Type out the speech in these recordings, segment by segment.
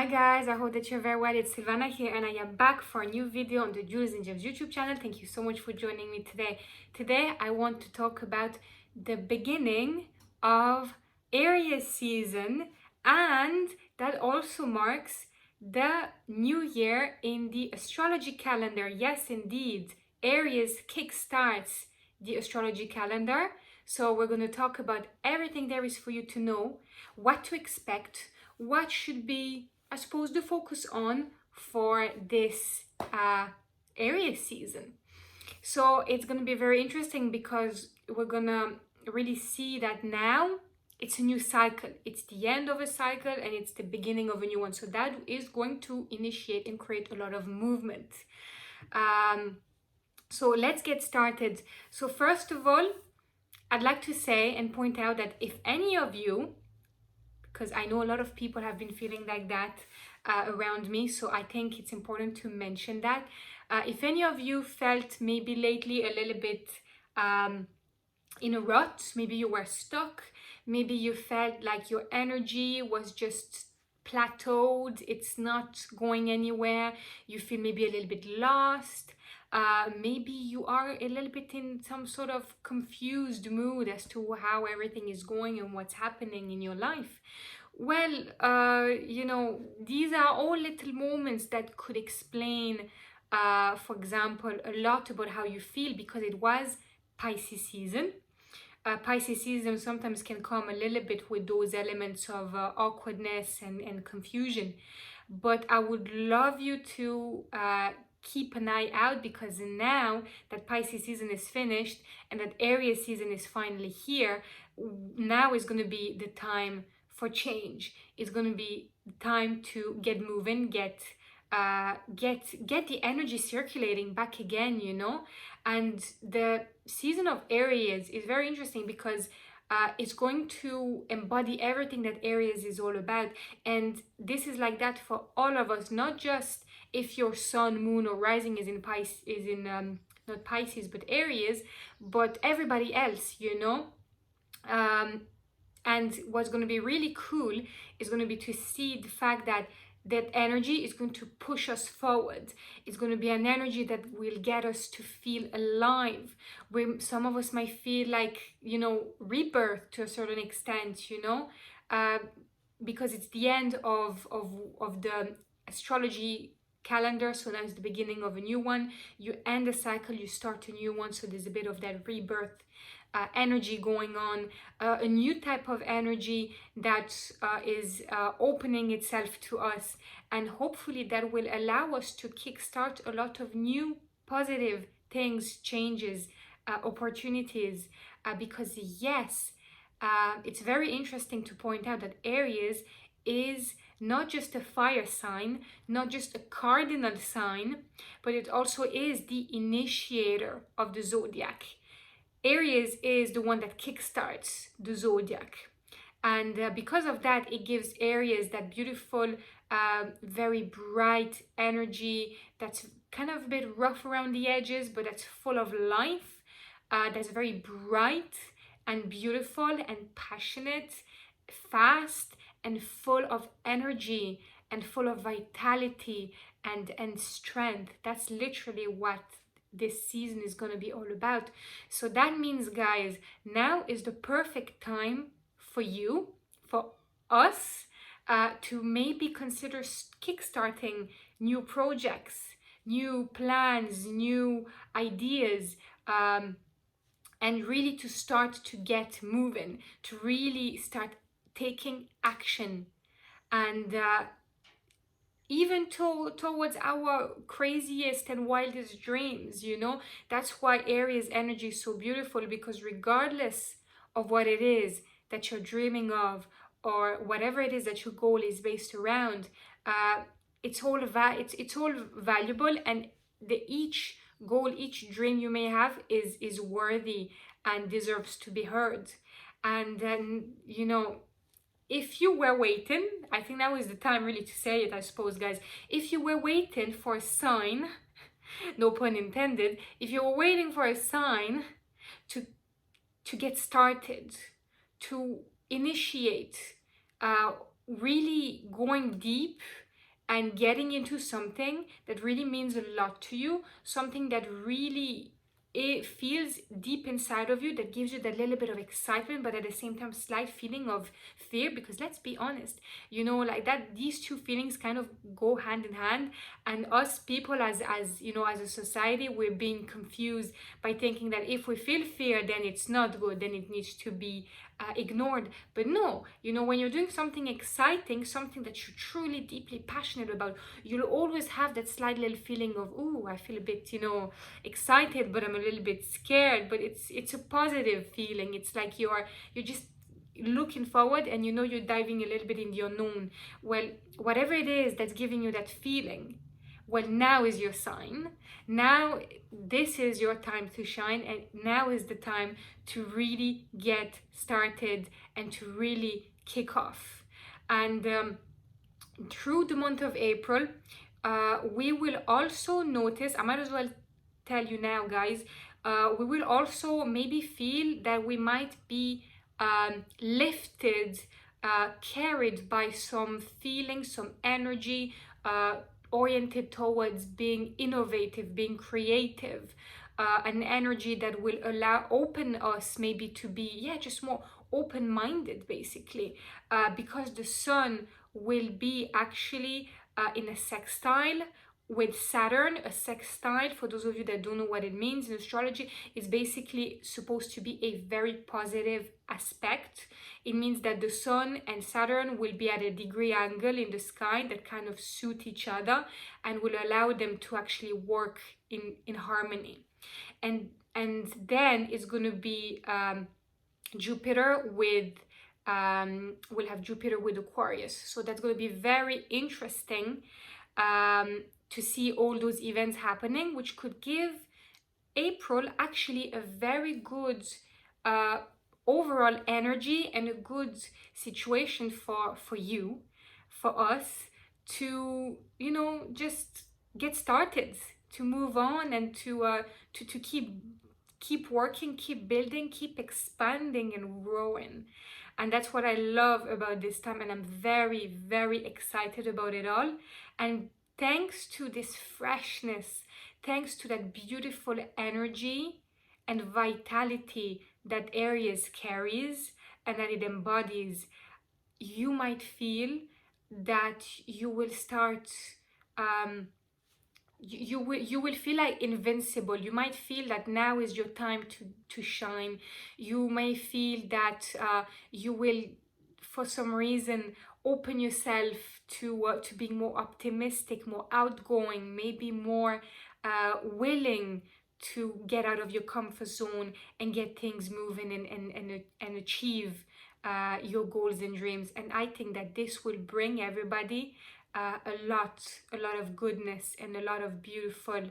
Hi guys, I hope that you're very well. It's Sylvana here and I am back for a new video on the Jewels and Gems YouTube channel. Thank you so much for joining me today. Today I want to talk about the beginning of Aries season, and that also marks the new year in the astrology calendar. Yes, indeed, Aries kickstarts the astrology calendar. So we're going to talk about everything there is for you to know, what to expect, what should be, I suppose, the focus on for this Aries season. So it's going to be very interesting because we're going to really see that now it's a new cycle. It's the end of a cycle and it's the beginning of a new one. So that is going to initiate and create a lot of movement. So let's get started. So first of all, I'd like to say and point out that if any of you, because I know a lot of people have been feeling like that around me, so I think it's important to mention that. If any of you felt maybe lately a little bit in a rut, maybe you were stuck, maybe you felt like your energy was just plateaued, it's not going anywhere, you feel maybe a little bit lost, maybe you are a little bit in some sort of confused mood as to how everything is going and what's happening in your life. Well, these are all little moments that could explain, for example, a lot about how you feel, because it was Pisces season. Pisces season sometimes can come a little bit with those elements of awkwardness and confusion. But I would love you to keep an eye out, because now that Pisces season is finished and that Aries season is finally here, now is going to be the time for change. It's going to be time to get moving, get the energy circulating back again, you know. And the season of Aries is very interesting because it's going to embody everything that Aries is all about. And this is like that for all of us, not just if your sun, moon, or rising is in Pisces, not Pisces but Aries, but everybody else, you know. And what's going to be really cool is going to be to see the fact that that energy is going to push us forward. It's going to be an energy that will get us to feel alive, where some of us might feel like, you know, rebirth to a certain extent, you know, because it's the end of the astrology calendar. So now it's the beginning of a new one. You end a cycle, you start a new one. So there's a bit of that rebirth energy going on, a new type of energy that is opening itself to us, and hopefully that will allow us to kickstart a lot of new positive things, changes, opportunities, because yes, it's very interesting to point out that Aries is not just a fire sign, not just a cardinal sign, but it also is the initiator of the zodiac. Aries is the one that kickstarts the zodiac, and because of that, it gives Aries that beautiful, very bright energy that's kind of a bit rough around the edges, but that's full of life, that's very bright and beautiful and passionate, fast and full of energy and full of vitality and strength. That's literally what this season is going to be all about. So that means, guys, now is the perfect time for you, for us, to maybe consider kickstarting new projects, new plans, new ideas, and really to start to get moving, to really start taking action, and even towards our craziest and wildest dreams, you know. That's why Aries energy is so beautiful, because regardless of what it is that you're dreaming of, or whatever it is that your goal is based around, it's all valuable, and each goal, each dream you may have is worthy and deserves to be heard. And then, you know, if you were waiting, I think now is the time really to say it, I suppose, guys. If you were waiting for a sign, no pun intended, if you were waiting for a sign to get started, to initiate, really going deep and getting into something that really means a lot to you, something that really it feels deep inside of you, that gives you that little bit of excitement, but at the same time slight feeling of fear. Because let's be honest, you know, like that, these two feelings kind of go hand in hand. And us people, as you know, as a society, we're being confused by thinking that if we feel fear, then it's not good, then it needs to be ignored. But no, you know, when you're doing something exciting, something that you're truly deeply passionate about, you'll always have that slight little feeling of, ooh, I feel a bit, you know, excited, but I'm a little bit scared. But it's a positive feeling. It's like you're just looking forward, and you know, you're diving a little bit in the unknown. Well, whatever it is that's giving you that feeling, well, now is your sign. Now this is your time to shine, and now is the time to really get started and to really kick off. And through the month of April, we will also notice, I might as well tell you now, guys, we will also maybe feel that we might be lifted, carried by some feelings, some energy, oriented towards being innovative, being creative, an energy that will open us maybe to be, just more open-minded, basically, because the sun will be actually in a sextile with Saturn. A sextile, for those of you that don't know what it means in astrology, is basically supposed to be a very positive aspect. It means that the sun and Saturn will be at a degree angle in the sky that kind of suit each other and will allow them to actually work in harmony. And then it's going to be Jupiter with we'll have Jupiter with Aquarius. So that's going to be very interesting to see all those events happening, which could give April actually a very good overall energy and a good situation for you, for us, to, you know, just get started, to move on, and to keep working, keep building, keep expanding and growing. And that's what I love about this time, and I'm very, very excited about it all. And thanks to this freshness, thanks to that beautiful energy and vitality that Aries carries and that it embodies, you might feel that you will start you will feel like invincible. You might feel that now is your time to shine. You may feel that you will, for some reason, open yourself to being more optimistic, more outgoing, maybe more willing to get out of your comfort zone and get things moving and achieve your goals and dreams. And I think that this will bring everybody a lot of goodness and a lot of beautiful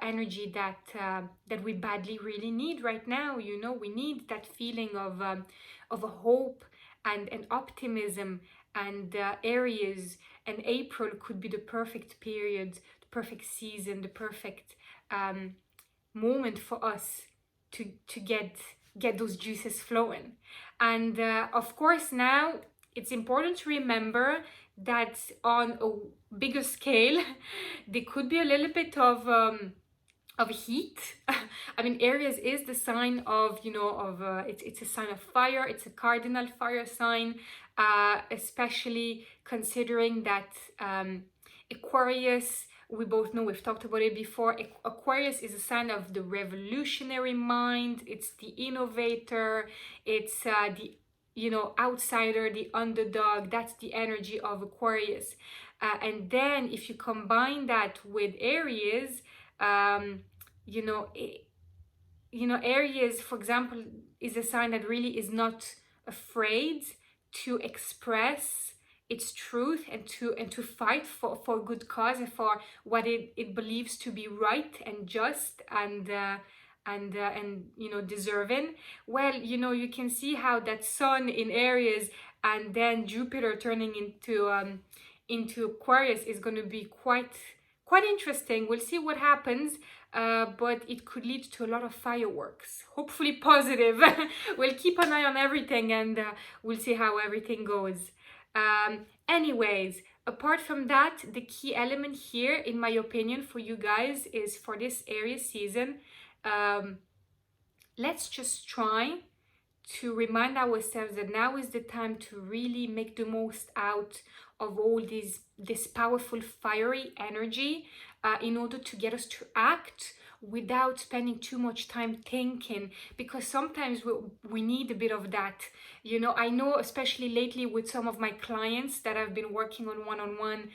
energy that we badly really need right now. You know, we need that feeling of a hope and optimism. And Aries and April could be the perfect period, the perfect season, the perfect moment for us to get those juices flowing. And of course, now it's important to remember that on a bigger scale, there could be a little bit of heat. I mean, Aries is the sign of, you know, it's a sign of fire. It's a cardinal fire sign, especially considering that Aquarius, we both know, we've talked about it before, Aquarius is a sign of the revolutionary mind. It's the innovator. It's the, you know, outsider, the underdog. That's the energy of Aquarius. And then if you combine that with Aries, you know, Aries, for example, is a sign that really is not afraid to express its truth and to fight for a good cause and for what it believes to be right and just and you know, deserving. Well, you know, you can see how that sun in Aries and then Jupiter turning into Aquarius is going to be quite interesting. We'll see what happens, but it could lead to a lot of fireworks, hopefully positive. We'll keep an eye on everything, and we'll see how everything goes. Anyways, apart from that, the key element here, in my opinion, for you guys is for this Aries season, let's just try to remind ourselves that now is the time to really make the most out of all this powerful fiery energy, in order to get us to act without spending too much time thinking, because sometimes we need a bit of that. You know, I know especially lately with some of my clients that I've been working on one-on-one,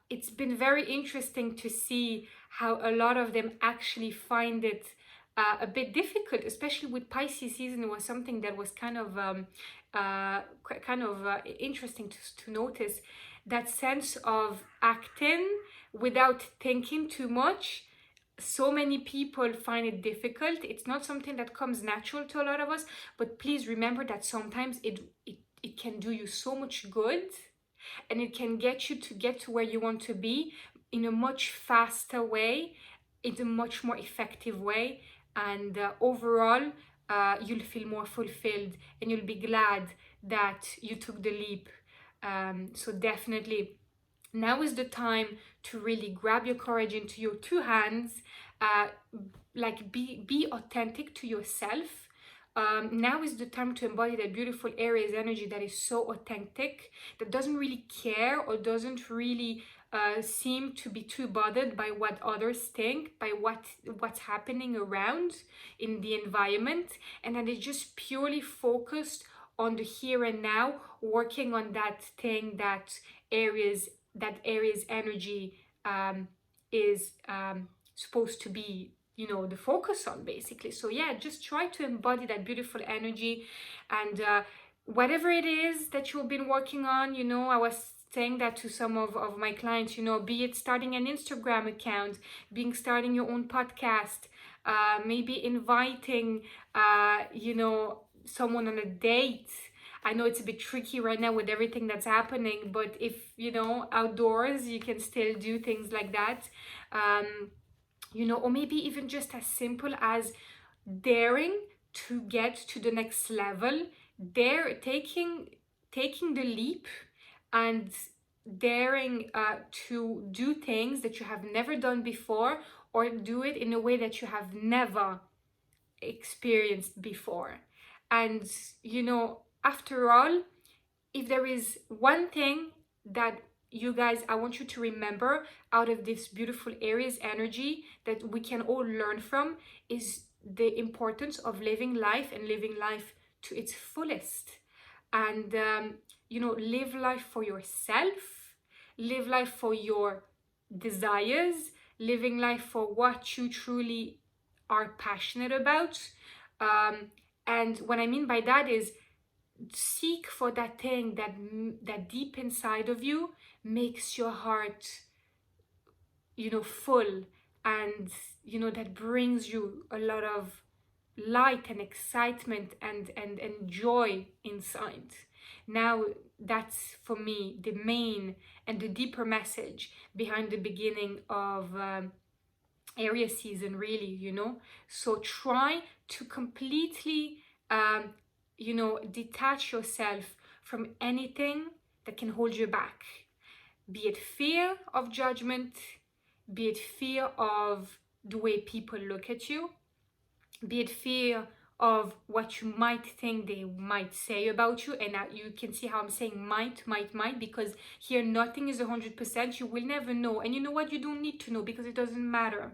it's been very interesting to see how a lot of them actually find it a bit difficult, especially with Pisces season. It was something that was kind of interesting to notice, that sense of acting without thinking too much. So many people find it difficult. It's not something that comes natural to a lot of us, but please remember that sometimes it can do you so much good, and it can get you to where you want to be in a much faster way, in a much more effective way, and overall you'll feel more fulfilled, and you'll be glad that you took the leap. So definitely now is the time to really grab your courage into your two hands, like be authentic to yourself. Now is the time to embody that beautiful Aries energy that is so authentic, that doesn't really care or doesn't really seem to be too bothered by what others think, by what's happening around in the environment, and that is just purely focused on the here and now, working on that thing that Aries energy is supposed to be, you know, the focus on, basically. So yeah, just try to embody that beautiful energy, and whatever it is that you've been working on, you know, I was saying that to some of my clients, you know, be it starting an Instagram account, starting your own podcast, maybe inviting you know, someone on a date. I know it's a bit tricky right now with everything that's happening, but if, you know, outdoors, you can still do things like that. You know, or maybe even just as simple as daring to get to the next level, taking the leap, and daring to do things that you have never done before, or do it in a way that you have never experienced before. And, you know, after all, if there is one thing that you guys, I want you to remember out of this beautiful Aries energy that we can all learn from, is the importance of living life, and living life to its fullest. And you know, live life for yourself, live life for your desires, living life for what you truly are passionate about. And what I mean by that is, seek for that thing that deep inside of you makes your heart, you know, full, and, you know, that brings you a lot of light and excitement and joy inside. Now that's, for me, the main and the deeper message behind the beginning of Aries season, really, you know. So try to completely you know, detach yourself from anything that can hold you back, be it fear of judgment, be it fear of the way people look at you, be it fear of what you might think they might say about you. And you can see how I'm saying might, because here nothing is 100%. You will never know. And you know what? You don't need to know, because it doesn't matter,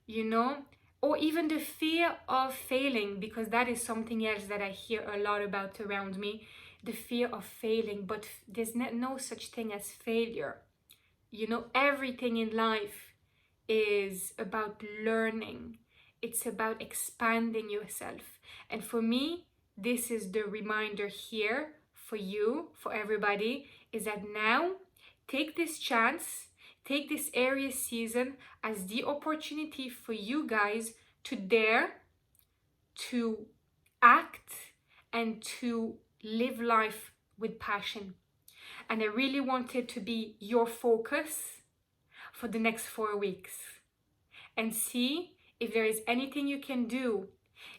you know. Or even the fear of failing, because that is something else that I hear a lot about around me, the fear of failing. But there's no such thing as failure. You know, everything in life is about learning. It's about expanding yourself. And for me, this is the reminder here for you, for everybody, is that now take this chance, take this Aries season as the opportunity for you guys to dare to act and to live life with passion. And I really want it to be your focus for the next 4 weeks. And see if there is anything you can do,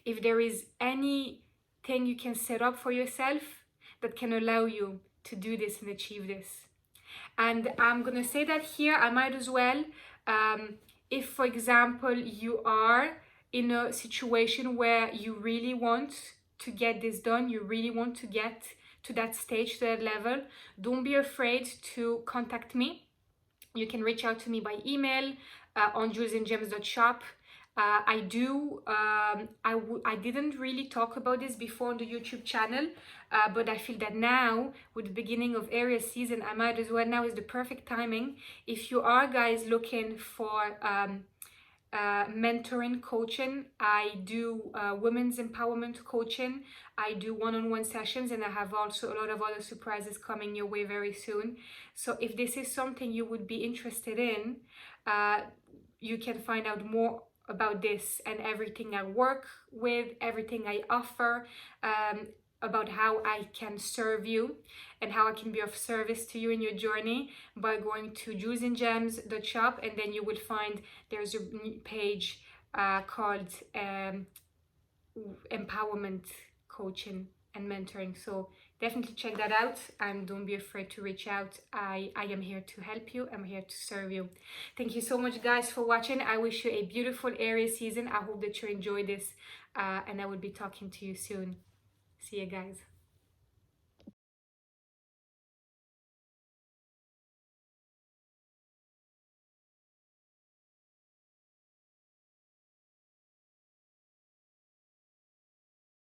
if there is anything you can set up for yourself that can allow you to do this and achieve this. And I'm gonna say that here, I might as well, if for example you are in a situation where you really want to get this done, you really want to get to that stage, to that level, don't be afraid to contact me. You can reach out to me by email on jewelsandgems.shop. I didn't really talk about this before on the YouTube channel, but I feel that now, with the beginning of Aries season, I might as well. Now is the perfect timing. If you are guys looking for mentoring coaching, I do women's empowerment coaching, I do one-on-one sessions, and I have also a lot of other surprises coming your way very soon. So if this is something you would be interested in, you can find out more about this and everything I work with, everything I offer, about how I can serve you and how I can be of service to you in your journey by going to jewelsandgems.shop, and then you will find there's a page called empowerment coaching and mentoring. So definitely check that out, and don't be afraid to reach out. I am here to help you. I'm here to serve you. Thank you so much guys for watching. I wish you a beautiful Aries season. I hope that you enjoy this, and I will be talking to you soon. See you guys.